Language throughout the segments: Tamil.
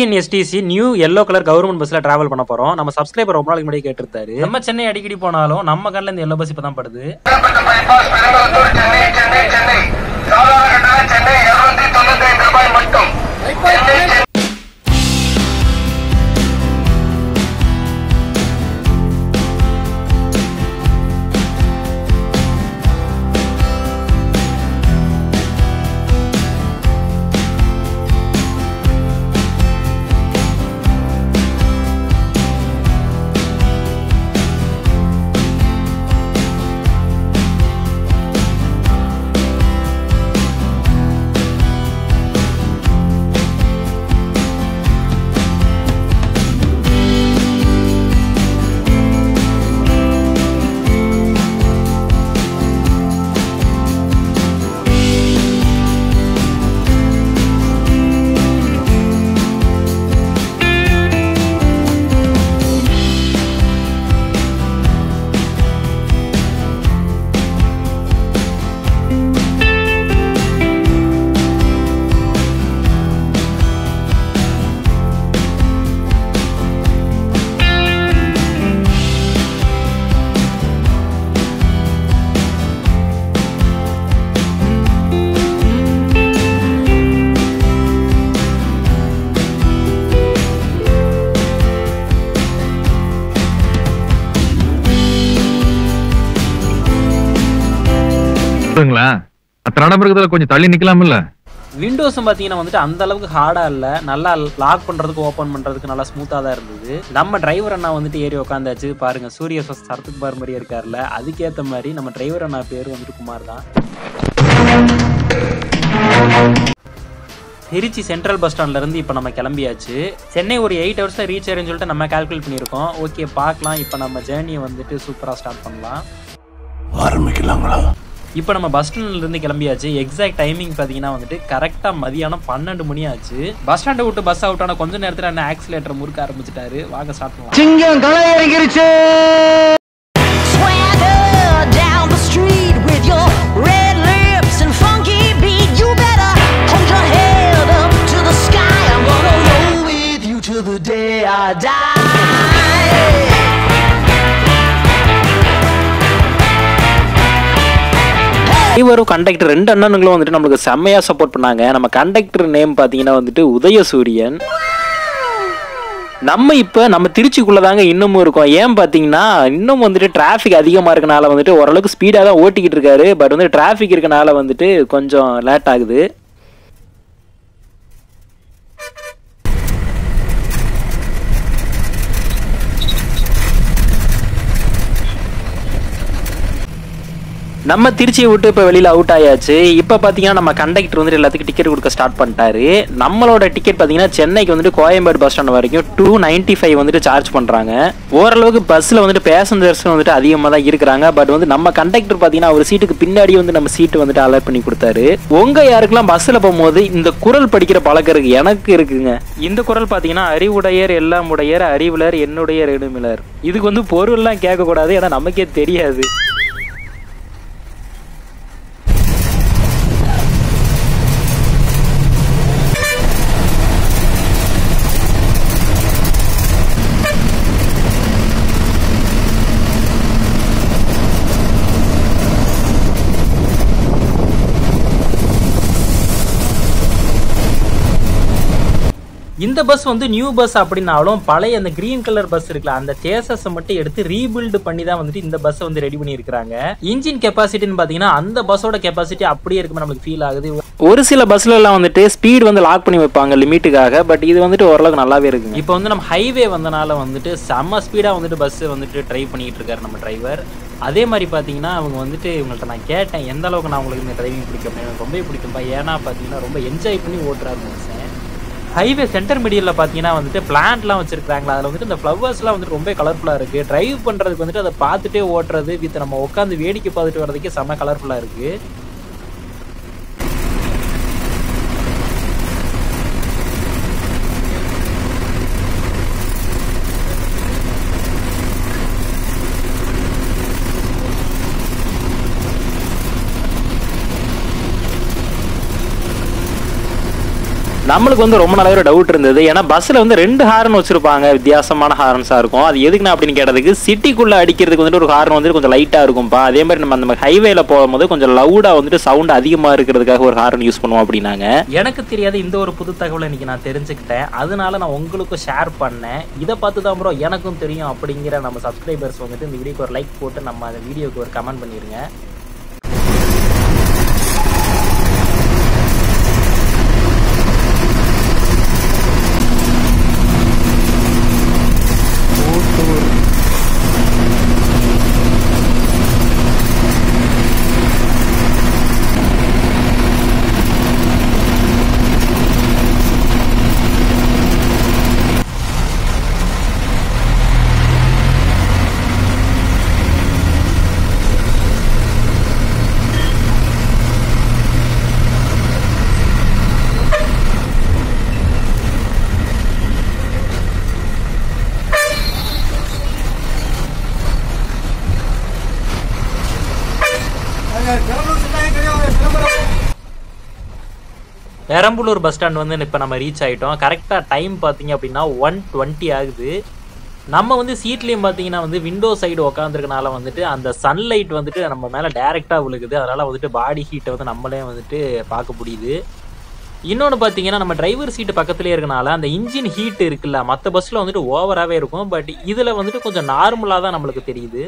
TNSTC new yellow colour government பஸ்ல டிராவல் பண்ண போறோம். நம்ம சப்ஸ்கிரைபர் ரொம்ப நாளைக்கு முன்னாடி கேட்டிருந்தாரு. நம்ம சென்னை அடிக்கடி போனாலும் நம்ம கண்ணுல இந்த yellow பஸ் இப்பதான் படுது. கொஞ்சம் தள்ளி நிக்கலாம்ல. விண்டோஸும் பாத்தீங்கன்னா வந்துட்டு அந்த அளவுக்கு ஹார்டா இல்ல, நல்லா லாக் பண்றதுக்கு ஓபன் பண்றதுக்கு நல்லா ஸ்மூத்தா தான் இருந்தது. நம்ம டிரைவர் அண்ணா வந்துட்டு ஏறி உட்காந்தாச்சு. பாருங்க சூரிய சரத்துக்குமார் மாதிரியே இருக்காருல்ல, அதுக்கேற்ற மாதிரி நம்ம டிரைவர் அண்ணா பேர் வந்துட்டு குமார் தான். திருச்சி சென்ட்ரல் பஸ் ஸ்டாண்ட்ல இருந்து இப்போ நம்ம கிளம்பியாச்சு. சென்னை ஒரு 8 ஹவர்ஸ்ல ரீச் ஆயிருன்னு சொல்லிட்டு நம்ம கால்குலேட் பண்ணியிருக்கோம். ஓகே பார்க்கலாம், இப்போ நம்ம ஜேர்னியை வந்துட்டு சூப்பரா ஸ்டார்ட் பண்ணலாம். ஆரம்பிக்கலாங்களா? இப்போ நம்ம பஸ் ஸ்டாண்ட்ல இருந்து கிளம்பியாச்சு. எக்ஸாக்ட் டைமிங் பார்த்தீங்கன்னா வந்துட்டு கரெக்டாக மதியானம் 12 மணி ஆச்சு. பஸ் ஸ்டாண்டை விட்டு பஸ் அவுட் ஆன கொஞ்ச நேரத்தில் என்ன ஆக்சிலேட்டர் முறுக்க ஆரம்பிச்சிட்டாரு. வாங்க ஸ்டார்ட் பண்ணலாம். சிங்கம் களை இறங்கிருச்சு. டிரைவரும் கண்டக்டர் ரெண்டு அண்ணனுங்களும் வந்துட்டு நம்மளுக்கு செம்மையா சப்போர்ட் பண்ணாங்க. நம்ம கண்டக்டர் நேம் பார்த்தீங்கன்னா வந்துட்டு உதயசூரியன். நம்ம திருச்சிக்குள்ளதாங்க இன்னமும் இருக்கோம். ஏன் பார்த்தீங்கன்னா இன்னும் வந்துட்டு டிராஃபிக் அதிகமாக இருக்கனால வந்துட்டு ஓரளவுக்கு ஸ்பீடாக தான் ஓட்டிக்கிட்டு இருக்காரு. பட் வந்து டிராஃபிக் இருக்கனால வந்துட்டு கொஞ்சம் லேட் ஆகுது. நம்ம திருச்சியை விட்டு இப்போ வெளியில் அவுட் ஆயாச்சு. இப்போ பார்த்தீங்கன்னா நம்ம கண்டக்டர் வந்துட்டு எல்லாத்துக்கும் டிக்கெட் கொடுக்க ஸ்டார்ட் பண்ணிட்டாரு. நம்மளோட டிக்கெட் பார்த்தீங்கன்னா சென்னைக்கு வந்துட்டு கோயம்பேடு பஸ் ஸ்டாண்ட் வரைக்கும் 295 வந்துட்டு சார்ஜ் பண்ணுறாங்க. ஓரளவுக்கு பஸ்ஸில் வந்துட்டு பேசஞ்சர்ஸ் வந்துட்டு அதிகமாக தான் இருக்கிறாங்க. பட் வந்து நம்ம கண்டக்டர் பார்த்தீங்கன்னா ஒரு சீட்டுக்கு பின்னாடி வந்து நம்ம சீட்டு வந்துட்டு அலாட் பண்ணி கொடுத்தாரு. உங்கள் யாருக்கெல்லாம் பஸ்ஸில் போகும்போது இந்த குரல் படிக்கிற பழக்கம் இருக்கு, எனக்கு இருக்குங்க. இந்த குரல் பார்த்தீங்கன்னா அறிவுடையர் எல்லாம் உடையர் அறிவுலர் என்னுடைய ரெடுமிலர். இதுக்கு வந்து பொருள்லாம் கேட்கக்கூடாது, ஏன்னா நமக்கே தெரியாது. இந்த பஸ் வந்து நியூ பஸ் அப்படின்னாலும் பழைய அந்த கிரீன் கலர் பஸ் இருக்குல்ல, அந்த சேசஸ் மட்டும் எடுத்து ரீபில்டு பண்ணி தான் வந்துட்டு இந்த பஸ் வந்து ரெடி பண்ணி இருக்காங்க. இன்ஜின் கெப்பாசிட்டின்னு பாத்தீங்கன்னா அந்த பஸ்ஸோட கெப்பாசிட்டி அப்படியே இருக்குமே நமக்கு ஃபீல் ஆகுது. ஒரு சில பஸ்ல எல்லாம் வந்துட்டு ஸ்பீட் வந்து லாக் பண்ணி வைப்பாங்க லிமிட்டுக்காக. பட் இது வந்துட்டு ஓரளவுக்கு நல்லாவே இருக்கு. இப்போ வந்து நம்ம ஹைவே வந்தனால வந்துட்டு செம்ம ஸ்பீடா வந்துட்டு பஸ் வந்துட்டு ட்ரை பண்ணிட்டு இருக்காரு நம்ம டிரைவர். அதே மாதிரி பார்த்தீங்கன்னா அவங்க வந்துட்டு இவங்கள்ட்ட நான் கேட்டேன் எந்த அளவுக்கு நான் உங்களுக்கு இந்த டிரைவிங் பிடிக்கும். எனக்கு ரொம்ப பிடிக்கும்பா, ஏன்னா பார்த்தீங்கன்னா ரொம்ப என்ஜாய் பண்ணி ஓட்டுறாரு மனுஷன். ஹைவே சென்டர் மீடியலில் பார்த்தீங்கன்னா வந்துட்டு பிளான்ட்லாம் வச்சிருக்காங்களா, அதில் வந்துட்டு இந்த ஃப்ளவர்ஸ்லாம் வந்துட்டு ரொம்ப கலர்ஃபுல்லாக இருக்குது. டிரைவ் பண்ணுறதுக்கு வந்துட்டு அதை பார்த்துட்டே ஓட்டுறது வித் நம்ம உட்காந்து வேடிக்கை பார்த்துட்டு வர்றதுக்கே செம்ம கலர்ஃபுல்லாக இருக்குது. நம்மளுக்கு வந்து ரொம்ப நாளாவே டவுட் இருந்தது. ஏன்னா பஸ்ல வந்து 2 ஹார்ன் வச்சிருப்பாங்க, வித்தியாசமான ஹார்ன்ஸா இருக்கும். அது எதுக்குன்னா அப்படின்னு கேட்டதுக்கு சிட்டிக்குள்ள அடிக்கிறதுக்கு வந்துட்டு ஒரு ஹார்ன் வந்துட்டு கொஞ்சம் லைட்டா இருக்கும்பா, அதே மாதிரி நம்ம ஹைவேல போகும்போது கொஞ்சம் லவுடா வந்துட்டு சவுண்ட் அதிகமா இருக்கிறதுக்காக ஒரு ஹார்ன் யூஸ் பண்ணுவோம் அப்படின்னாங்க. எனக்கு தெரியாத இந்த ஒரு புது தகவலை இன்னைக்கு நான் தெரிஞ்சுக்கிட்டேன். அதனால நான் உங்களுக்கும் ஷேர் பண்ணேன். இதை பார்த்து தான் ப்ரோ எனக்கும் தெரியும் அப்படிங்கிற நம்ம சப்ஸ்கிரைபர்ஸ் வந்துட்டு இந்த வீடியோக்கு ஒரு லைக் போட்டு நம்ம அந்த வீடியோக்கு ஒரு கமெண்ட் பண்ணிருங்க. பெரம்பலூர் பஸ் ஸ்டாண்ட் வந்து இப்போ நம்ம ரீச் ஆகிட்டோம். கரெக்டாக டைம் பார்த்தீங்க அப்படின்னா 1:20 ஆகுது. நம்ம வந்து சீட்லேயும் பார்த்தீங்கன்னா வந்து விண்டோ சைடு உட்காந்துருக்கனால வந்துட்டு அந்த சன்லைட் வந்துட்டு நம்ம மேலே டைரெக்டாக விழுகுது. அதனால் வந்துட்டு பாடி ஹீட்டை வந்து நம்மளே வந்துட்டு பார்க்க முடியுது. இன்னொன்று பார்த்தீங்கன்னா நம்ம டிரைவர் சீட்டு பக்கத்துலேயே இருக்கனால அந்த இன்ஜின் ஹீட் இருக்குல்ல, மற்ற பஸ்ஸில் வந்துட்டு ஓவராகவே இருக்கும். பட் இதில் வந்துட்டு கொஞ்சம் நார்மலாக தான் நம்மளுக்கு தெரியுது.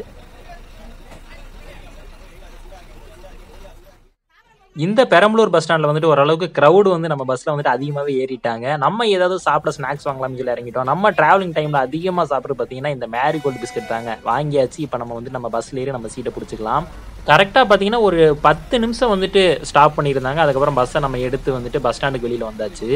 இந்த பெரம்பலூர் பஸ் ஸ்டாண்டில் வந்துட்டு ஓரளவுக்கு க்ரௌடு வந்து நம்ம பஸ்ஸில் வந்துட்டு அதிகமாகவே ஏறிட்டாங்க. நம்ம ஏதாவது சாப்பிட ஸ்நாக்ஸ் வாங்கலாம்னு சொல்லி இறங்கிட்டோம். நம்ம ட்ராவலிங் டைமில் அதிகமாக சாப்பிட்றது பார்த்தீங்கன்னா இந்த மேரிகோல்டு பிஸ்கட் தாங்க. வாங்கியாச்சு. இப்போ நம்ம வந்து நம்ம பஸ்ஸில் ஏறி நம்ம சீட்டை பிடிச்சிக்கலாம். கரெக்டாக பார்த்தீங்கன்னா ஒரு 10 நிமிஷம் வந்துட்டு ஸ்டாப் பண்ணியிருந்தாங்க. அதுக்கப்புறம் பஸ்ஸை நம்ம எடுத்து வந்துட்டு பஸ் ஸ்டாண்டுக்கு வெளியில் வந்தாச்சு.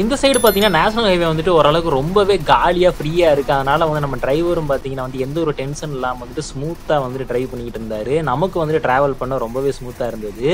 இந்த சைடு பார்த்தீங்கன்னா நேஷனல் ஹைவே வந்துட்டு ஓரளவுக்கு ரொம்பவே காலியாக ஃப்ரீயாக இருக்குது. அதனால் வந்து நம்ம டிரைவரும் பார்த்தீங்கன்னா வந்து எந்த ஒரு டென்ஷன் இல்லாமல் வந்துட்டு ஸ்மூத்தாக வந்துட்டு ட்ரைவ் பண்ணிக்கிட்டு இருந்தார். நமக்கு வந்துட்டு ட்ராவல் பண்ண ரொம்பவே ஸ்மூத்தாக இருந்தது.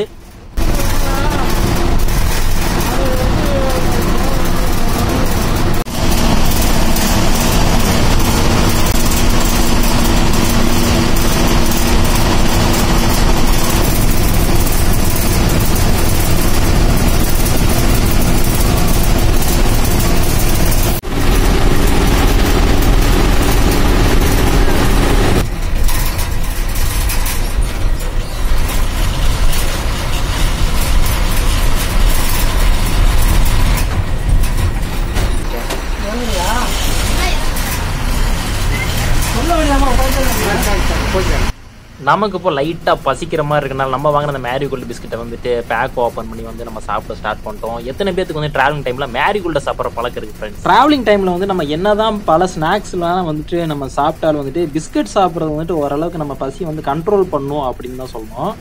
நமக்கு இப்போ லைட்டாக பசிக்கிற மாதிரி இருக்கனால நம்ம வாங்கின அந்த மேரிகோல்டு பிஸ்கெட்டை வந்துட்டு பேக் ஓப்பன் பண்ணி வந்து நம்ம சாப்பிட ஸ்டார்ட் பண்ணிட்டோம். எத்தனை பேருக்கு வந்து ட்ராவலிங் டைமில் மேரிகோல்டை சாப்பிட்ற பழக்கம் இருக்குது ஃப்ரெண்ட்ஸ்? ட்ராவலிங் டைமில் வந்து நம்ம என்ன தான் பல ஸ்நாக்ஸ்லாம் வந்துட்டு நம்ம சாப்பிட்டாலும் வந்துட்டு பிஸ்கட் சாப்பிட்றது வந்துட்டு ஓரளவுக்கு நம்ம பசி வந்து கண்ட்ரோல் பண்ணும் அப்படின்னு தான் சொல்லணும்.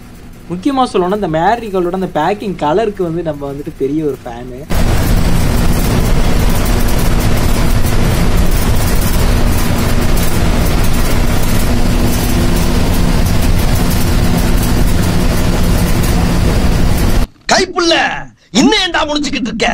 முக்கியமாக சொல்லணும்னா இந்த மேரிகோல்டோட அந்த பேக்கிங் கலருக்கு வந்து நம்ம வந்துட்டு பெரிய ஒரு ஃபேனு. கைப்புள்ள இன்னும் ஏண்டா முடிச்சுக்கிட்டு இருக்க?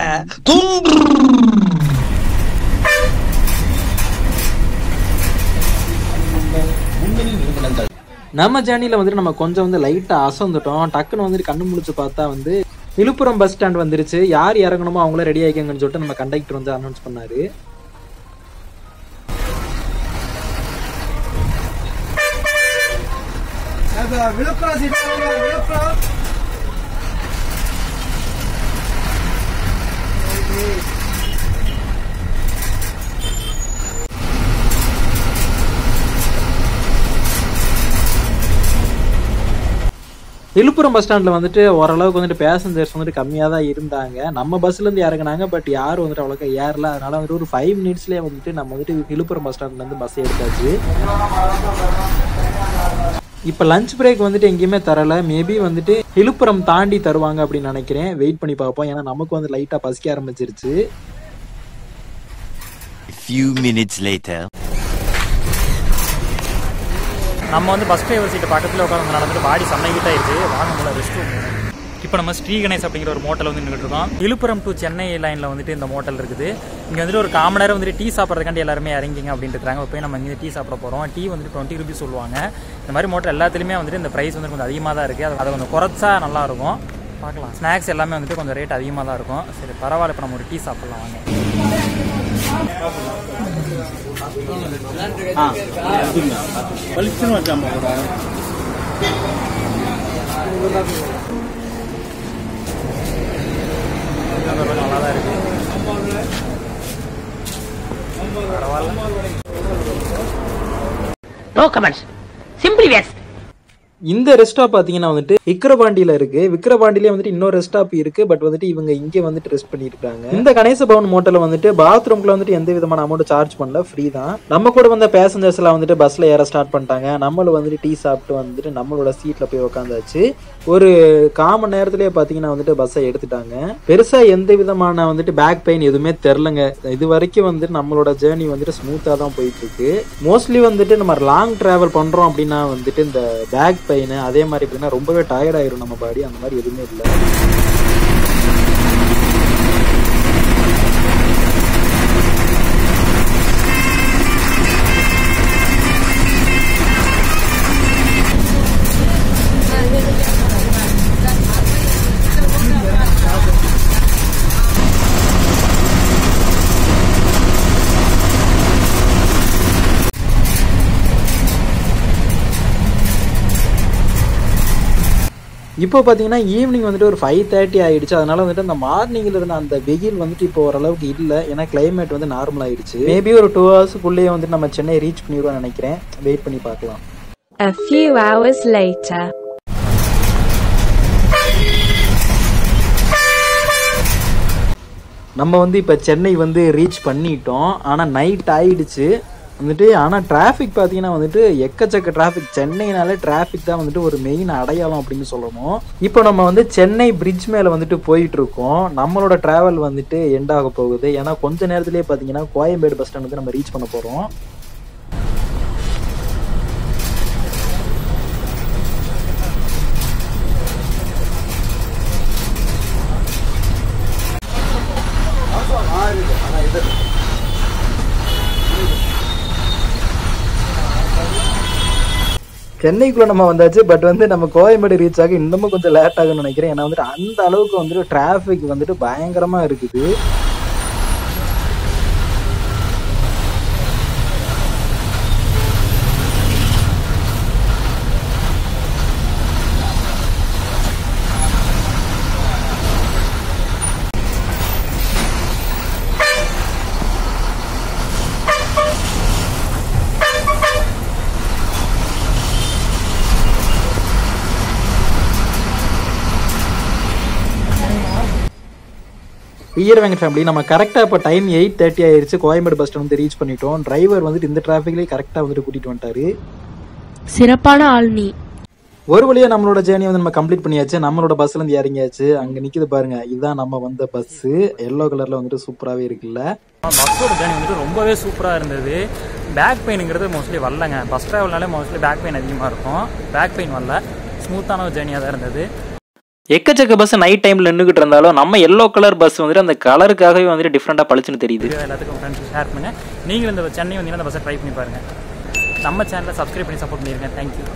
நம்ம ஜேர்னியில் வந்துட்டு நம்ம கொஞ்சம் வந்து லைட்டாக அசந்துட்டோம். டக்குன்னு வந்துட்டு கண்ணு முழிச்சு பார்த்தா வந்து விழுப்புரம் பஸ் ஸ்டாண்ட் வந்துருச்சு. யார் இறங்கணுமோ அவங்களே ரெடி ஆகிக்கங்கன்னு சொல்லிட்டு நம்ம கண்டக்டர் வந்து அனௌன்ஸ் பண்ணாரு. விழுப்புரம் பஸ் ஸ்டாண்டில் வந்துட்டு ஓரளவுக்கு வந்துட்டு பேசஞ்சர்ஸ் வந்துட்டு கம்மியாக தான் இருந்தாங்க. நம்ம பஸ்லேருந்து இறங்கினாங்க, பட் யாரும் வந்துட்டு அவ்வளோக்கா ஏறல. அதனால வந்துட்டு ஒரு 5 மினிட்ஸ்லேயே வந்துட்டு நம்ம வந்துட்டு விழுப்புரம் பஸ் ஸ்டாண்ட்லேருந்து பஸ் எடுத்தாச்சு. இப்போ லஞ்ச் பிரேக் வந்துட்டு எங்கேயுமே தரல. மேபி வந்துட்டு விழுப்புரம் தாண்டி தருவாங்க அப்படின்னு நினைக்கிறேன். வெயிட் பண்ணி பார்ப்போம். ஏன்னா நமக்கு வந்து லைட்டாக பசிக்க ஆரம்பிச்சிருச்சு. Few minutes later. நம்ம வந்து பஸ் டிரைவர் சீட்டு பக்கத்தில் உட்காந்து நடந்துட்டு பாடி செம்மைக்கிட்ட ஆயிடுச்சு. வாங்க முடியல ரெஸ்ட் ரூம். இப்போ நம்ம ஸ்ரீ கணேஷ் அப்படிங்கிற ஒரு மோட்டல் வந்து நின்றுட்டு இருக்கோம். விழுப்புரம் டு சென்னை லைனில் வந்துட்டு இந்த மோட்டல் இருக்குது. இங்கே வந்துட்டு ஒரு காமன் நேரம் வந்துட்டு டீ சாப்பிட்றதுக்காண்டி எல்லாருமே இறங்கிங்க அப்படின்ட்டு இருக்காங்க. போய் நம்ம இங்கே டீ சாப்பிட போகிறோம். டீ வந்துட்டு 20 rupees சொல்லுவாங்க. இந்த மாதிரி மோட்டல் எல்லாத்துலேயுமே வந்துட்டு இந்த ப்ரைஸ் வந்து கொஞ்சம் அதிகமாக தான் இருக்குது. அதை கொஞ்சம் குறைச்சா நல்லாயிருக்கும். பார்க்கலாம். ஸ்நாக்ஸ் எல்லாமே வந்துட்டு கொஞ்சம் ரேட் அதிகமாக தான் இருக்கும். சரி பரவாயில்ல, இப்போ நம்ம ஒரு டீ சாப்பிட்லாம் வாங்க. நல்லா தான் இருக்கு. பரவாயில்ல. No comments. Simply yes. இந்த ரெஸ்ட் ஸ்டாப் பார்த்தீங்கன்னா வந்துட்டு விக்கிரவாண்டியில இருக்கு. விக்கிரவாண்டிலே வந்துட்டு இன்னொரு ரெஸ்ட் ஸ்டாப் இருக்கு. பட் வந்துட்டு இவங்க இங்கே வந்துட்டு ரெஸ்ட் பண்ணிட்டு இருக்காங்க. இந்த கணேச பவன் மோட்டல்ல வந்துட்டு பாத்ரூம்க்குள்ள வந்துட்டு எந்த விதமான அமௌண்ட் சார்ஜ் பண்ணல, ஃப்ரீ தான். நம்ம கூட வந்த பேசஞ்சர்ஸ் எல்லாம் வந்துட்டு பஸ்ல ஏற ஸ்டார்ட் பண்ணிட்டாங்க. நம்மளும் வந்துட்டு டீ சாப்பிட்டு வந்துட்டு நம்மளோட சீட்ல போய் உட்காந்தாச்சு. ஒரு 1/4 மணி நேரத்திலேயே பார்த்தீங்கன்னா வந்துட்டு பஸ்ஸை எடுத்துட்டாங்க. பெருசா எந்த விதமான வந்துட்டு பேக் பெயின் எதுவுமே தெரிலங்க. இது வரைக்கும் வந்துட்டு நம்மளோட ஜேர்னி வந்துட்டு ஸ்மூத்தா தான் போயிட்டு இருக்கு. மோஸ்ட்லி வந்துட்டு நம்ம லாங் டிராவல் பண்றோம் அப்படின்னா வந்துட்டு இந்த பேக் பெயின் அதே மாதிரி எப்படின்னா ரொம்பவே டயர்ட் ஆயிரும் நம்ம பாடி. அந்த மாதிரி எதுவுமே இல்லை. இப்போ பார்த்தீங்கன்னா ஈவினிங் வந்துட்டு ஒரு 5:30 ஆயிடுச்சு. அதனால வந்துட்டு அந்த மார்னிங்ல இருந்த அந்த வெயில் வந்துட்டு இப்போ ஓரளவுக்கு இல்லை. ஏன்னா கிளைமேட் வந்து நார்மல் ஆயிடுச்சு. மேபி ஒரு 2 ஹவர்ஸ்க்குள்ளேயே வந்துட்டு நம்ம சென்னை ரீச் பண்ணிடுவோம்னு நினைக்கிறேன். வெயிட் பண்ணி பார்க்கலாம். A few hours later. நம்ம வந்து இப்போ சென்னை வந்து ரீச் பண்ணிட்டோம். ஆனால் நைட் ஆயிடுச்சு வந்துட்டு. ஆனால் டிராஃபிக் பார்த்தீங்கன்னா வந்துட்டு எக்கச்சக்க டிராஃபிக். சென்னைனாலே டிராஃபிக் தான் வந்துட்டு ஒரு மெயின் அடையாளம் அப்படின்னு சொல்லணும். இப்போ நம்ம வந்து சென்னை பிரிட்ஜ் மேலே வந்துட்டு போயிட்டு இருக்கோம். நம்மளோட டிராவல் வந்துட்டு எண்ட் ஆக போகுது. ஏன்னா கொஞ்ச நேரத்திலேயே பார்த்தீங்கன்னா கோயம்பேடு பஸ் ஸ்டாண்ட் வந்து நம்ம ரீச் பண்ண போகிறோம். சென்னைக்குள்ள நம்ம வந்தாச்சு. பட் வந்து நம்ம கோயம்பேடு ரீச் ஆக இன்னமும் கொஞ்சம் லேட் ஆகும்னு நினைக்கிறேன். ஏன்னா வந்துட்டு அந்த அளவுக்கு வந்துட்டு டிராஃபிக் வந்துட்டு பயங்கரமா இருக்குது. ஈயர் வெங்கட் ஃபேமிலி நம்ம கரெக்டாக இப்போ டைம் 8:30 ஆயிடுச்சு. கோயம்பேடு பஸ் ஸ்டாண்ட் வந்து ரீச் பண்ணிட்டோம். டிரைவர் வந்துட்டு இந்த டிராஃபிக்லேயே கரெக்டாக வந்துட்டு கூட்டிகிட்டு வந்துட்டாரு. சிறப்பான ஆள் நீ. ஒரு வழியாக நம்மளோட ஜேர்னி வந்து நம்ம கம்ப்ளீட் பண்ணியாச்சு. நம்மளோட பஸ்லேருந்து இறங்கியாச்சு. அங்கே நிற்கிது பாருங்க, இதுதான் நம்ம வந்த பஸ்ஸு. எல்லோ கலரில் வந்துட்டு சூப்பராகவே இருக்குல்ல. பஸ்ஸோட ஜேர்னி வந்துட்டு ரொம்பவே சூப்பராக இருந்தது. பேக் பெயினுங்கிறது மோஸ்ட்லி வரலங்க. பஸ் ட்ராவல்னாலே மோஸ்ட்லி பேக் பெயின் அதிகமாக இருக்கும். பேக் பெயின் வரல. ஸ்மூத்தான ஒரு ஜேர்னியாக தான் இருந்தது. எக்கச்சக்க பஸ் நைட் டைமில் நின்றுக்கிட்டு இருந்தாலும் நம்ம எல்லோ கலர் பஸ் வந்துட்டு அந்த கலருக்காகவே வந்துட்டு டிஃப்ரெண்ட்டாக பளிச்சுன்னு தெரியுது. எல்லாத்துக்கும் ஃப்ரெண்ட்ஸ் ஷேர் பண்ணுங்கள். நீங்களும் இந்த சென்னை வந்தீங்கன்னா அந்த பஸ்ஸை ட்ரை பண்ணி பாருங்கள். நம்ம சேனலை சப்ஸ்கிரைப் பண்ணி சப்போர்ட் பண்ணியிருக்கேன். தேங்க்யூ.